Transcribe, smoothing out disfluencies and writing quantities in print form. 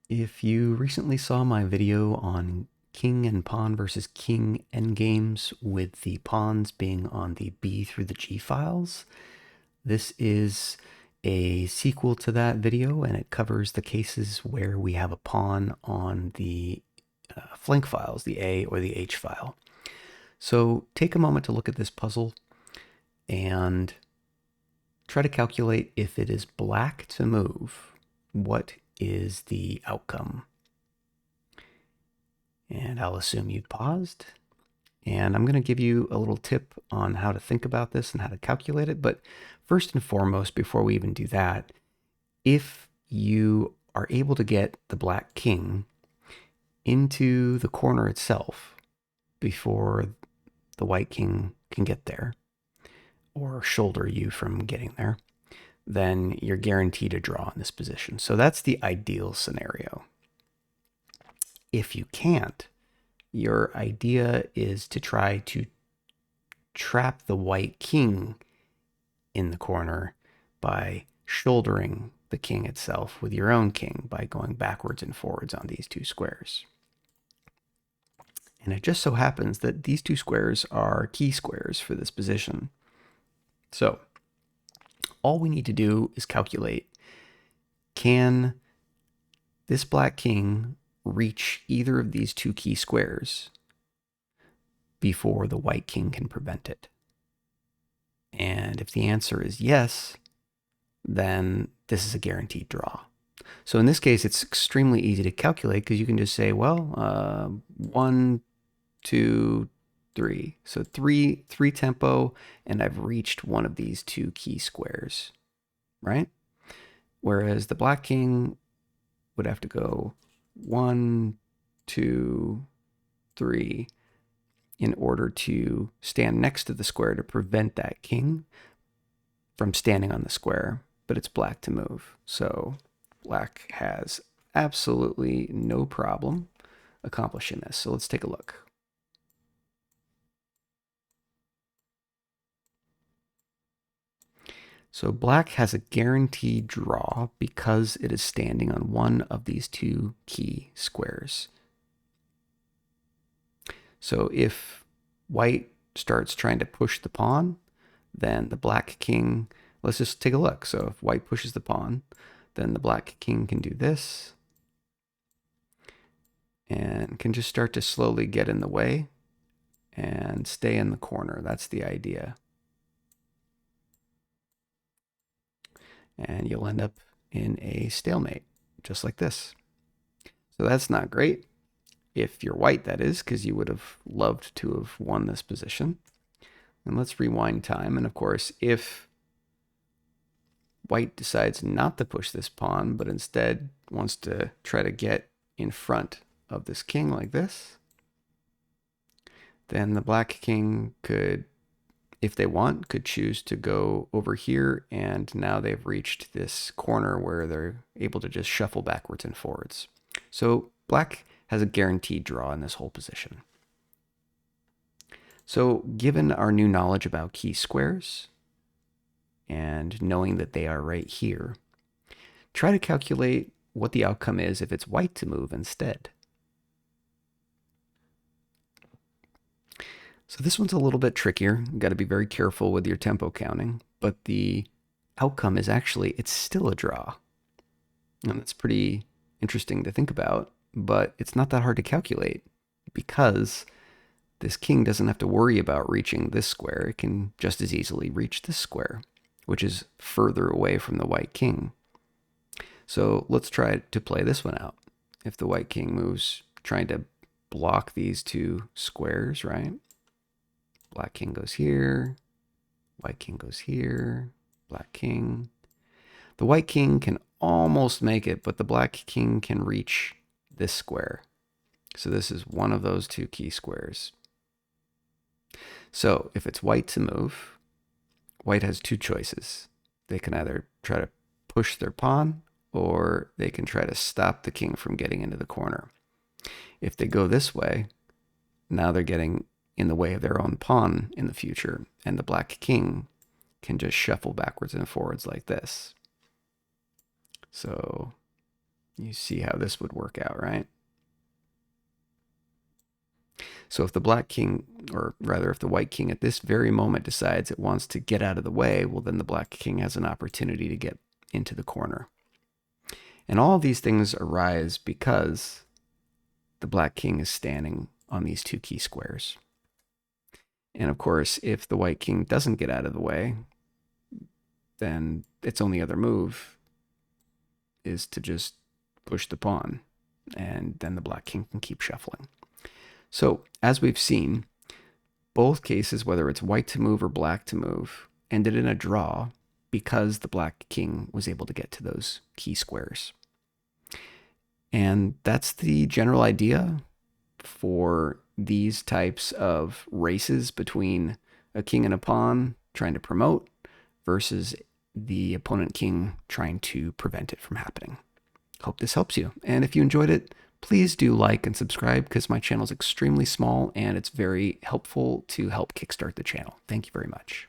If you recently saw my video on king and pawn versus king endgames with the pawns being on the B through the G files, this is a sequel to that video, and it covers the cases where we have a pawn on the flank files, the A or the H file. So take a moment to look at this puzzle and try to calculate if it is black to move, what is the outcome? And I'll assume you've paused. And I'm going to give you a little tip on how to think about this and how to calculate it. But first and foremost, before we even do that, if you are able to get the black king into the corner itself before the white king can get there or shoulder you from getting there, then you're guaranteed a draw in this position. So that's the ideal scenario. If you can't, your idea is to try to trap the white king in the corner by shouldering the king itself with your own king by going backwards and forwards on these two squares. And it just so happens that these two squares are key squares for this position. So all we need to do is calculate, can this black king reach either of these two key squares before the white king can prevent it? And if the answer is yes, then this is a guaranteed draw. So in this case, it's extremely easy to calculate because you can just say, well, 1, 2, 3. So three tempo, and I've reached one of these two key squares, right? Whereas the black king would have to go 1, 2, 3 in order to stand next to the square to prevent that king from standing on the square, but it's black to move. So black has absolutely no problem accomplishing this. So let's take a look. So black has a guaranteed draw because it is standing on one of these two key squares. So if white starts trying to push the pawn, then the black king, let's just take a look. So if white pushes the pawn, then the black king can do this and can just start to slowly get in the way and stay in the corner. That's the idea. And you'll end up in a stalemate, just like this. So that's not great. If you're white, that is, because you would have loved to have won this position. And let's rewind time. And of course, if white decides not to push this pawn, but instead wants to try to get in front of this king like this, then the black king could, if they want, could choose to go over here, and now they've reached this corner where they're able to just shuffle backwards and forwards. So black has a guaranteed draw in this whole position. So given our new knowledge about key squares and knowing that they are right here, try to calculate what the outcome is if it's white to move instead. So this one's a little bit trickier. You've got to be very careful with your tempo counting, but the outcome is actually, it's still a draw. And that's pretty interesting to think about, but it's not that hard to calculate because this king doesn't have to worry about reaching this square. It can just as easily reach this square, which is further away from the white king. So let's try to play this one out. If the white king moves, trying to block these two squares, right? Black king goes here, white king goes here, black king. The white king can almost make it, but the black king can reach this square. So this is one of those two key squares. So if it's white to move, white has two choices. They can either try to push their pawn, or they can try to stop the king from getting into the corner. If they go this way, now they're getting in the way of their own pawn in the future, and the black king can just shuffle backwards and forwards like this. So You see how this would work out, right? So if the black king, or rather if the white king at this very moment decides it wants to get out of the way, well, then the black king has an opportunity to get into the corner. And all of these things arise because the black king is standing on these two key squares. And of course, if the white king doesn't get out of the way, then its only other move is to just push the pawn, and then the black king can keep shuffling. So, as we've seen, both cases, whether it's white to move or black to move, ended in a draw because the black king was able to get to those key squares. And that's the general idea for these types of races between a king and a pawn trying to promote versus the opponent king trying to prevent it from happening. Hope this helps you. And if you enjoyed it, please do like and subscribe because my channel is extremely small and it's very helpful to help kickstart the channel. Thank you very much.